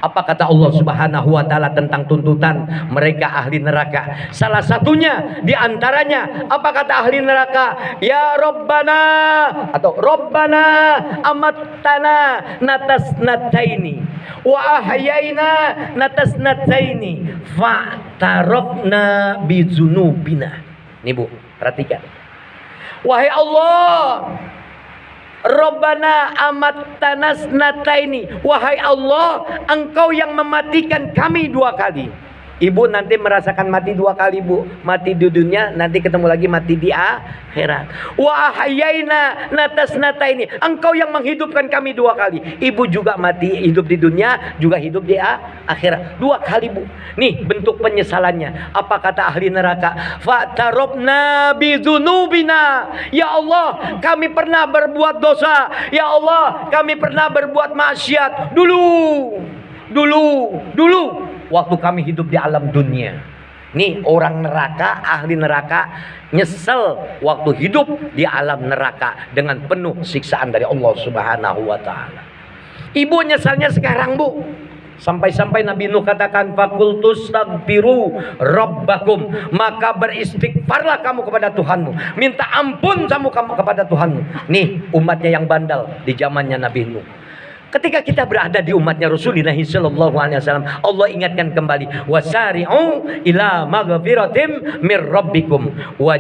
Apa kata Allah Subhanahu wa ta'ala tentang tuntutan mereka ahli neraka? Salah satunya di antaranya, apa kata ahli neraka? "Ya Rabbana," atau "Rabbana amattana natasnataini wa ahyaina natasnataini fa'tarafna bizunubina." Nih, Bu, perhatikan. Wahai Allah, Rabbana amattanas nataini, wahai Allah, Engkau yang mematikan kami 2 kali. Ibu nanti merasakan mati 2 kali, Bu. Mati di dunia, nanti ketemu lagi mati di akhirat. Wa ahyaina natasnata ini. Engkau yang menghidupkan kami 2 kali. Ibu juga mati, hidup di dunia, juga hidup di akhirat. 2 kali, Bu. Nih bentuk penyesalannya. Apa kata ahli neraka? Fa'tarobna bidzunubina. Ya Allah, kami pernah berbuat dosa. Ya Allah, kami pernah berbuat maksiat. Dulu waktu kami hidup di alam dunia. Nih orang neraka, ahli neraka nyesel waktu hidup di alam neraka dengan penuh siksaan dari Allah Subhanahu wa taala. Ibu nyesalnya sekarang, Bu. Sampai-sampai Nabi Nuh katakan fakultus taghfiru rabbakum, maka beristighfarlah kamu kepada Tuhanmu, minta ampun kamu kepada Tuhanmu. Nih umatnya yang bandal di zamannya Nabi Nuh. Ketika kita berada di umatnya Rasulullah sallallahu alaihi wasallam, Allah ingatkan kembali, wasari'u ila maghfiratim mir rabbikum wa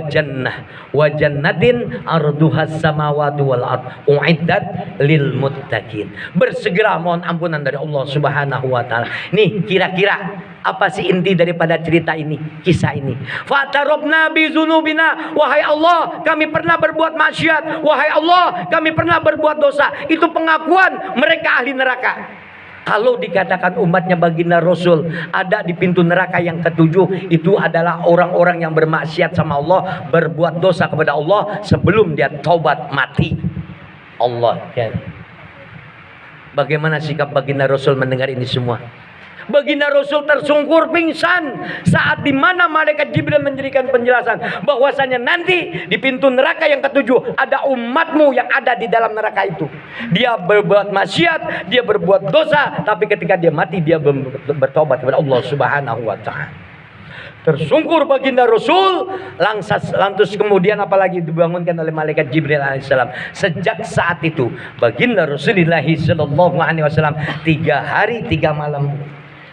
jannatin arduhas samawati wal ard uiddat lil muttaqin. Bersegera mohon ampunan dari Allah Subhanahu wa taala. Nih kira-kira apa sih inti daripada cerita ini, kisah ini? Fatarobna bizunubina, wahai Allah, kami pernah berbuat maksiat. Wahai Allah, kami pernah berbuat dosa. Itu pengakuan mereka ahli neraka. Kalau dikatakan umatnya baginda Rasul ada di pintu neraka yang ke-7, itu adalah orang-orang yang bermaksiat sama Allah, berbuat dosa kepada Allah sebelum dia taubat mati. Allah ya. Bagaimana sikap baginda Rasul mendengar ini semua? Baginda Rasul tersungkur pingsan saat dimana malaikat Jibril menjadikan penjelasan bahwasanya nanti di pintu neraka yang ke-7 ada umatmu yang ada di dalam neraka itu. Dia berbuat maksiat, dia berbuat dosa, tapi ketika dia mati dia bertobat kepada Allah Subhanahu wa taala. Tersungkur baginda Rasul, lantas kemudian apalagi dibangunkan oleh malaikat Jibril alaihissalam. Sejak saat itu baginda Rasulullah sallallahu alaihi wasallam 3 hari 3 malam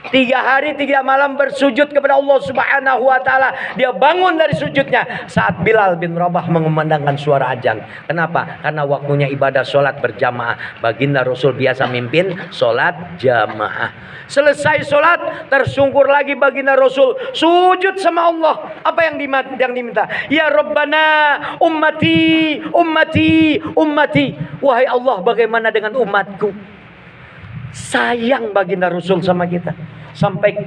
3 hari 3 malam bersujud kepada Allah Subhanahu wa taala. Dia bangun dari sujudnya saat Bilal bin Rabah mengumandangkan suara azan. Kenapa? Karena waktunya ibadah sholat berjamaah. Baginda Rasul biasa mimpin sholat jamaah. Selesai sholat, tersungkur lagi baginda Rasul, sujud sama Allah. Apa yang diminta? Ya Rabbana ummati. Wahai Allah, bagaimana dengan umatku? Sayang baginda Rasul sama kita. Sampai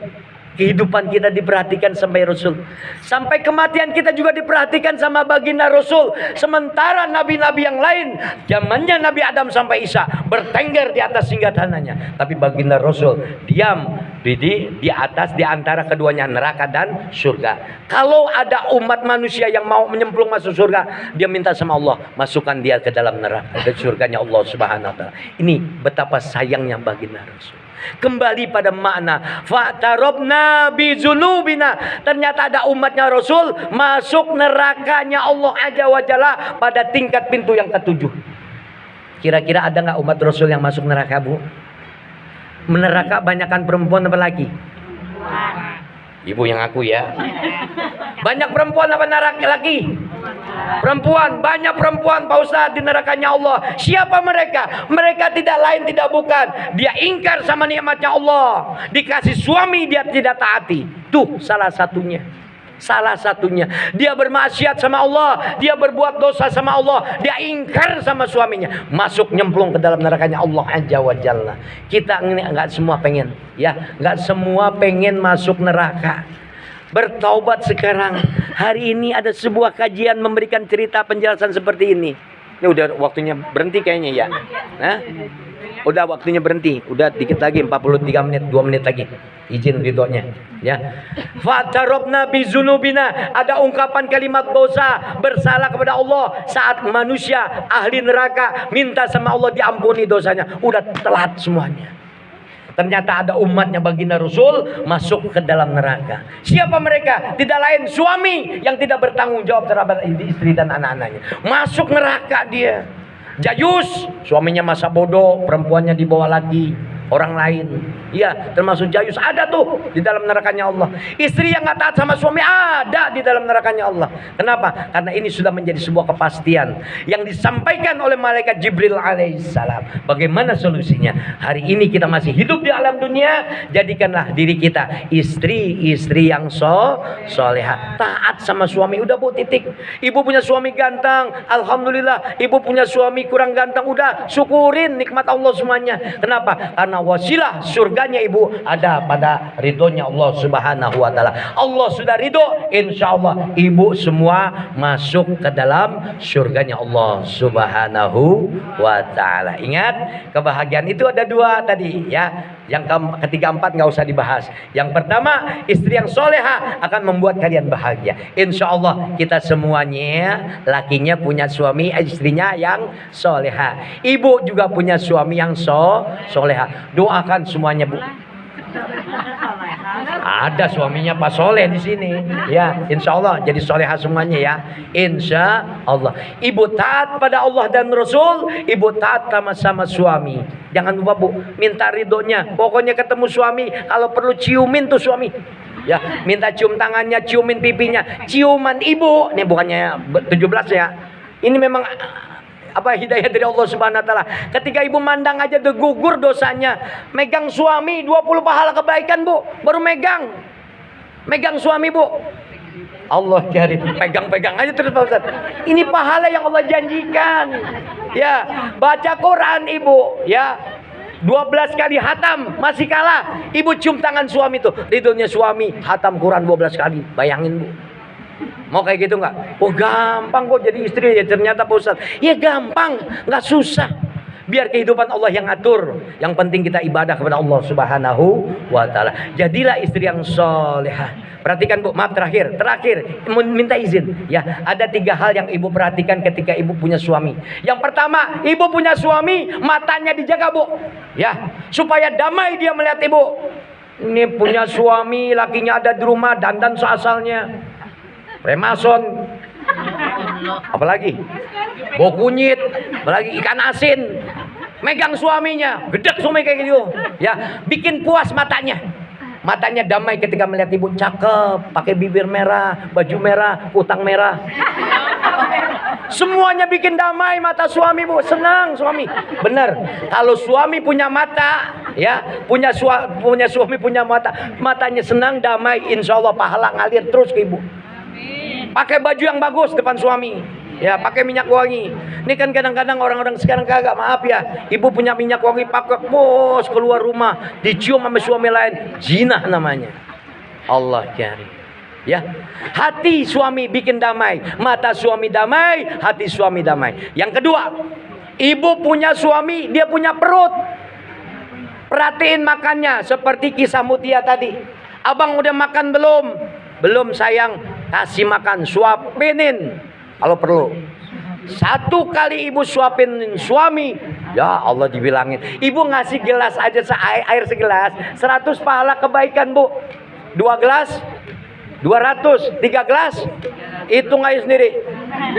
kehidupan kita diperhatikan sampai Rasul. Sampai kematian kita juga diperhatikan sama baginda Rasul. Sementara nabi-nabi yang lain, zamannya Nabi Adam sampai Isa, bertengger di atas singgasananya. Tapi baginda Rasul diam di atas, di antara keduanya, neraka dan surga. Kalau ada umat manusia yang mau menyemplung masuk surga, dia minta sama Allah, masukkan dia ke dalam neraka, ke surganya Allah Subhanahu wa taala. Ini betapa sayangnya baginda Rasul. Kembali pada makna fa'tarobna bizunubina. Ternyata ada umatnya Rasul masuk nerakanya Allah Azza wa Jalla pada tingkat pintu yang ke-7. Kira-kira ada nggak umat Rasul yang masuk neraka, Bu? Neraka banyakkan perempuan apa laki? Ibu yang aku ya. Banyak perempuan apa laki? Perempuan, banyak perempuan Pak Ustaz di nerakanya Allah. Siapa mereka? Mereka tidak lain tidak bukan, dia ingkar sama nikmatnya Allah. Dikasih suami dia tidak taati. Tuh salah satunya. Dia bermaksiat sama Allah, dia berbuat dosa sama Allah, dia ingkar sama suaminya, masuk nyemplung ke dalam nerakanya Allah Azza wa Jalla. Kita enggak semua pengen, ya, enggak semua pengen masuk neraka. Bertaubat sekarang. Hari ini ada sebuah kajian memberikan cerita penjelasan seperti ini. Ini udah waktunya berhenti kayaknya ya. Nah, udah waktunya berhenti. Udah dikit lagi 43 menit, 2 menit lagi. Izin ridhonya ya. Fatarobna bizunubina. Ada ungkapan kalimat dosa, bersalah kepada Allah saat manusia ahli neraka minta sama Allah diampuni dosanya. Udah telat semuanya. Ternyata ada umatnya baginda Rasul masuk ke dalam neraka. Siapa mereka? Tidak lain suami yang tidak bertanggung jawab terhadap istri dan anak-anaknya. Masuk neraka dia. Jayus, suaminya masa bodoh, perempuannya dibawa lagi. orang lain. Ya, termasuk jayus ada tuh di dalam nerakanya Allah. Istri yang nggak taat sama suami ada di dalam nerakanya Allah. Kenapa? Karena ini sudah menjadi sebuah kepastian yang disampaikan oleh malaikat Jibril alaihissalam. Bagaimana solusinya? Hari ini kita masih hidup di alam dunia, jadikanlah diri kita istri-istri yang soleha, taat sama suami. Udah Bu, titik. Ibu punya suami ganteng, alhamdulillah. Ibu punya suami kurang ganteng, udah syukurin nikmat Allah semuanya. Kenapa? Karena wasilah surganya ibu ada pada ridhonya Allah subhanahu wa ta'ala. Allah sudah ridho, insya Allah ibu semua masuk ke dalam surganya Allah subhanahu wa ta'ala. Ingat, kebahagiaan itu ada dua tadi ya. Yang ketiga empat nggak usah dibahas. Yang pertama, istri yang soleha akan membuat kalian bahagia. Insya Allah kita semuanya lakinya punya suami, istrinya yang soleha. Ibu juga punya suami yang soleha. Doakan semuanya Bu. Ada suaminya Pak Soleh di sini, ya. Insya Allah jadi soleha semuanya ya. Insya Allah. Ibu taat pada Allah dan Rasul, ibu taat sama suami. Jangan lupa Bu, minta ridhonya. Pokoknya ketemu suami, kalau perlu ciumin tuh suami. Ya, minta cium tangannya, ciumin pipinya, ciuman ibu. Ini bukannya 17 ya. Ini memang hidayah dari Allah subhanahu wa ta'ala. Ketika ibu mandang aja udah gugur dosanya. Megang suami 20 pahala kebaikan Bu. Baru megang suami Bu. Allah cari pegang-pegang aja terus Pak Ustaz. Ini pahala yang Allah janjikan. Ya, baca Quran ibu ya. 12 kali hatam masih kalah. Ibu cium tangan suami tuh. Ridhonya suami hatam Quran 12 kali. Bayangin Bu. Mau kayak gitu nggak? Oh gampang kok jadi istri ya ternyata Pak Ustaz. Ya gampang, nggak susah. Biar kehidupan Allah yang atur. Yang penting kita ibadah kepada Allah subhanahu wa ta'ala. Jadilah istri yang solehah. Perhatikan Bu, maaf terakhir minta izin ya. Ada 3 hal yang ibu perhatikan ketika ibu punya suami. Yang pertama, ibu punya suami, matanya dijaga Bu ya, supaya damai dia melihat ibu. Ini punya suami, lakinya ada di rumah, dandan seasalnya, remason, apalagi bau kunyit, apalagi ikan asin, megang suaminya, gedek suami kayak gitu ya, bikin puas matanya damai ketika melihat ibu cakep, pakai bibir merah, baju merah, utang merah, semuanya bikin damai mata suami Bu, senang suami. Bener, kalau suami punya mata ya, punya suami punya mata, matanya senang, damai, insya Allah pahala ngalir terus ke ibu. Pakai baju yang bagus depan suami ya, pakai minyak wangi. Ini kan kadang-kadang orang-orang sekarang kagak, maaf ya, ibu punya minyak wangi pakai bos, keluar rumah dicium sama suami lain, zina namanya. Allah cari ya. Hati suami bikin damai, mata suami damai, hati suami damai. Yang kedua, ibu punya suami, dia punya perut. Perhatiin makannya, seperti kisah Mutia tadi. Abang udah makan belum? Belum sayang, kasih makan, suapinin kalau perlu. 1 kali ibu suapin suami, ya Allah dibilangin. Ibu ngasih gelas aja air segelas, 100 pahala kebaikan Bu. 2 gelas 200, 3 gelas hitung aja sendiri,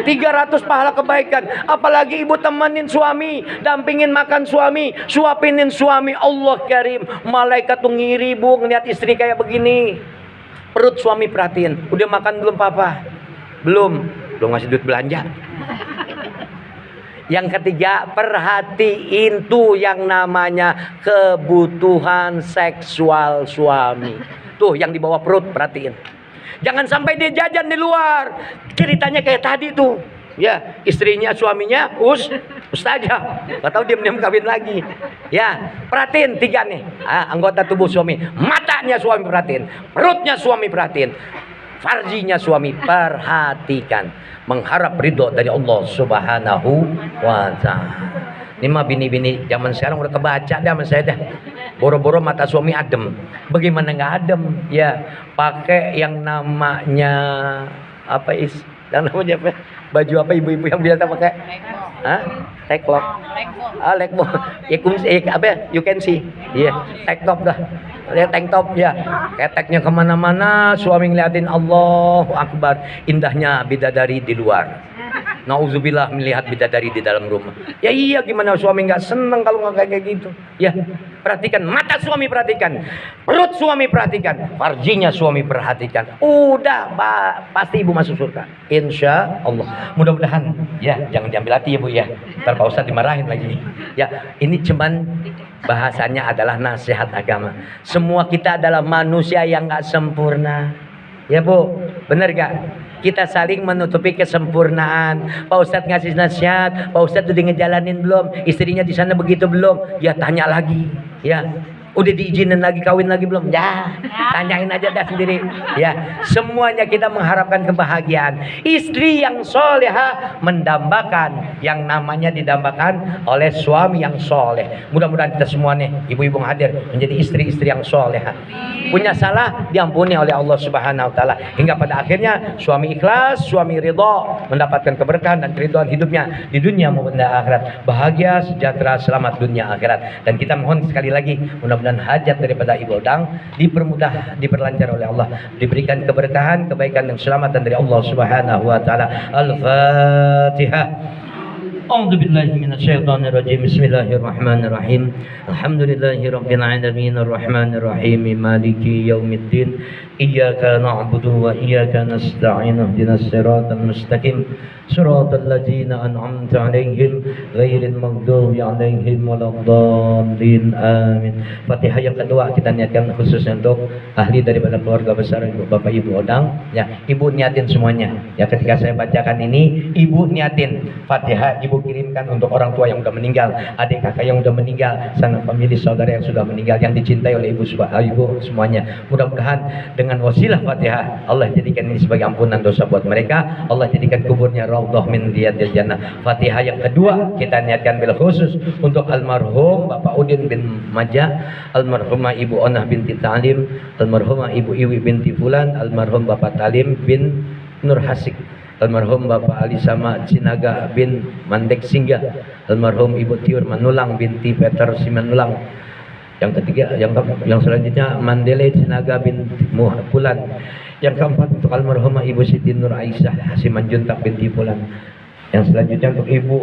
300 pahala kebaikan. Apalagi ibu temenin suami, dampingin makan suami, suapinin suami. Allah karim, malaikat tuh ngiri Bu ngeliat istri kayak begini. Perut suami perhatiin, udah makan belum papa? Belum ngasih duit belanja. Yang ketiga, perhatiin tuh yang namanya kebutuhan seksual suami. Tuh yang di bawah perut perhatiin. Jangan sampai dia jajan di luar. Ceritanya kayak tadi tuh. Ya, istrinya suaminya ustazah. Gak tahu diam-diam kawin lagi. Ya, perhatiin 3 nih. Anggota tubuh suami. Matanya suami perhatiin, perutnya suami perhatiin, farjinya suami perhatikan. Mengharap ridho dari Allah subhanahu wa ta'ala. Ini mah bini-bini zaman sekarang udah kebaca dah sama saya dah. Boro-boro mata suami adem. Bagaimana nggak adem? Ya, pakai yang namanya yang namanya apa? Baju apa ibu-ibu yang biasa pakai? Teklok. Lekbo. You can see. Iya, teklok dah. Lihat tank top ya. Keteknya kemana-mana, suami ngeliatin, Allahu Akbar. Indahnya bidadari di luar. Nauzubillah melihat bidadari di dalam rumah. Ya iya, gimana suami nggak seneng kalau nggak kayak gitu? Ya, perhatikan mata suami, perhatikan perut suami, perhatikan farjinya suami, perhatikan. Udah, pasti ibu masuk surga. Insya Allah. Mudah-mudahan. Ya, jangan diambil hati ya bu ya. Ntar Pak Ustadz dimarahin lagi. Ya, ini cuman bahasanya adalah nasihat agama. Semua kita adalah manusia yang nggak sempurna. Ya bu, bener gak? Kita saling menutupi kesempurnaan. Pak Ustadz ngasih nasihat, Pak Ustadz udah ngejalanin belum? Istrinya di sana begitu belum? Ya tanya lagi. Ya, udah diizinin lagi, kawin lagi belum? Ya, tanyain aja dah sendiri. Ya, semuanya kita mengharapkan kebahagiaan. Istri yang soleha mendambakan yang namanya didambakan oleh suami yang soleh. Mudah-mudahan kita semua nih, ibu-ibu yang hadir, menjadi istri-istri yang soleha. Punya salah diampuni oleh Allah Subhanahu Wa Taala, hingga pada akhirnya suami ikhlas, suami ridho, mendapatkan keberkahan dan keridhaan hidupnya di dunia maupun di akhirat, bahagia, sejahtera, selamat dunia akhirat. Dan kita mohon sekali lagi, mudah-mudahan hajat daripada ibu Odang dipermudah, diperlancar oleh Allah, diberikan keberkahan, kebaikan dan keselamatan dari Allah Subhanahu Wa Taala. Al-Fatihah. أعوذ بالله من الشيطان الرجيم بسم الله الرحمن الرحيم الحمد لله رب العالمين الرحمن الرحيم مالك يوم الدين إياك نعبد وإياك نستعين اهدنا الصراط المستقيم صراط الذين أنعمت عليهم غير المغضوب عليهم ولا الضالين آمين. Fatihah yang kedua kita niatkan khusus untuk ahli daripada keluarga besar ibu bapak ibu Odang. Ya, ibu niatin semuanya. Ya, ketika saya bacakan ini, ibu niatin Fatihah, ibu kirimkan untuk orang tua yang sudah meninggal, adik kakak yang sudah meninggal, sanak famili saudara yang sudah meninggal, yang dicintai oleh ibu semuanya. Mudah-mudahan dengan wasilah Fatihah Allah jadikan ini sebagai ampunan dosa buat mereka. Allah jadikan kuburnya raudhah min riyadil jannah. Fatihah yang kedua kita niatkan bil khusus untuk almarhum Bapak Udin bin Majah, almarhumah Ibu Onah binti Talim, almarhumah Ibu Iwi binti Fulan, almarhum Bapak Talim bin Nur Hasik, almarhum Bapak Ali Sama Sinaga bin Mandek Singgah, almarhum Ibu Tiur Manulang binti Peter Simanulang. Yang ketiga, yang selanjutnya Mandele Sinaga bin Fulan. Yang keempat untuk almarhumah Ibu Siti Nur Aisyah Simanjuntak binti Fulan. Yang selanjutnya untuk Ibu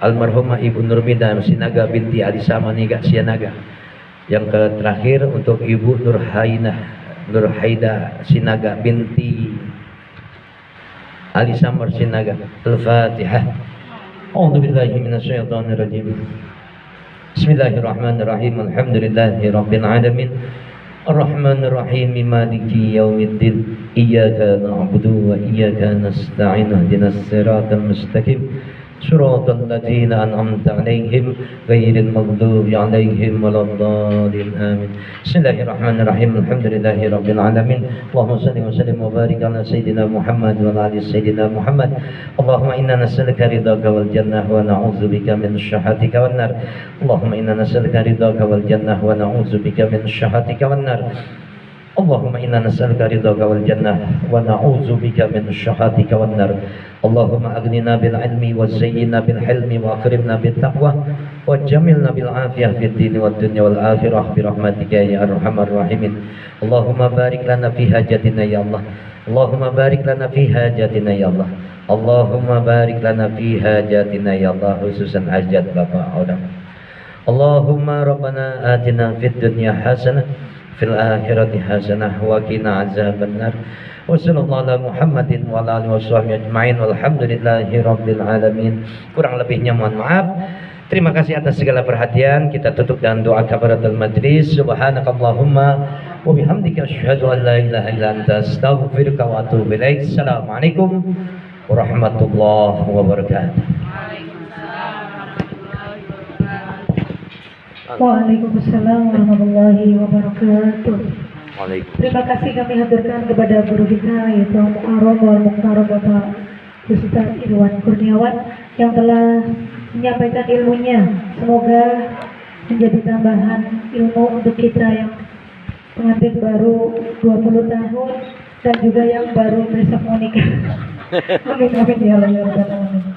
almarhumah Ibu Nurmida Sinaga binti Ali Sama Niga Sianaga. Yang terakhir untuk Ibu Nur Haida Sinaga binti Ali Samar Sinaga. Al-Fatihah. A'udzu billahi minasyaitonir rajim. Bismillahirrahmanirrahim. Alhamdulillahi rabbil alamin. Ar-Rahmanir Rahim. Maliki yaumiddin. Iyyaka na'budu wa iyyaka nasta'in. Ihdinas siratal mustaqim. Shiratal ladzina an'amta 'alaihim ghairil maghdubi 'alaihim waladdallin. Amin. Bismillahirrahmanirrahim. Alhamdulillahi rabbil alamin. Allahumma shalli wa sallim wa barik ala sayyidina Muhammad wa ala ali sayyidina Muhammad. Allahumma inna nas'aluka ridhaka wal jannah wa na'udzubika min syahhatika wan nar. Allahumma inna nas'aluka ridhaka wal jannah wa na'udzubika min syahhatika wan nar. Allahumma inna nas'aluka ridhaka wal jannah wa na'udzubika min syahhatika wan nar. Allahumma aghnina bil ilmi wa zayyinna bil hilmi wa akrimna bit taqwa wa jamilna bil afiyah fid dini wad dunya wal akhirah bi rahmatika ya arhamar rahimin. Allahumma barik lana fi hajatina ya Allah. Allahumma barik lana fi hajatina ya Allah. Allahumma barik lana fi hajatina ya Allah, khususan hajat Bapak Odang. Allahumma rabbana atina fid dunya hasanah fil akhirati hasanah wa qina azabannar. Wa sallallahu ala Muhammadin wa ala alihi washabbihi ajmain. Walhamdulillahi rabbil alamin. Kurang lebihnya mohon maaf. Terima kasih atas segala perhatian. Kita tutup dengan doa kafaratul majlis. Subhanakallahumma wa bihamdika asyhadu an la ilaha illa anta astaghfiruka wa atubu ilaik. Assalamualaikum warahmatullahi wabarakatuh. Waalaikumsalam warahmatullahi wabarakatuh. Terima kasih kami haturkan kepada guru kita yaitu Mukarram wal Mukarram Bapak Ustaz Irwan Kurniawan yang telah menyampaikan ilmunya. Semoga menjadi tambahan ilmu untuk kita yang pengantin baru 20 tahun dan juga yang baru besok mau nikah. Amin amin ya Allah ya Rabbal alamin.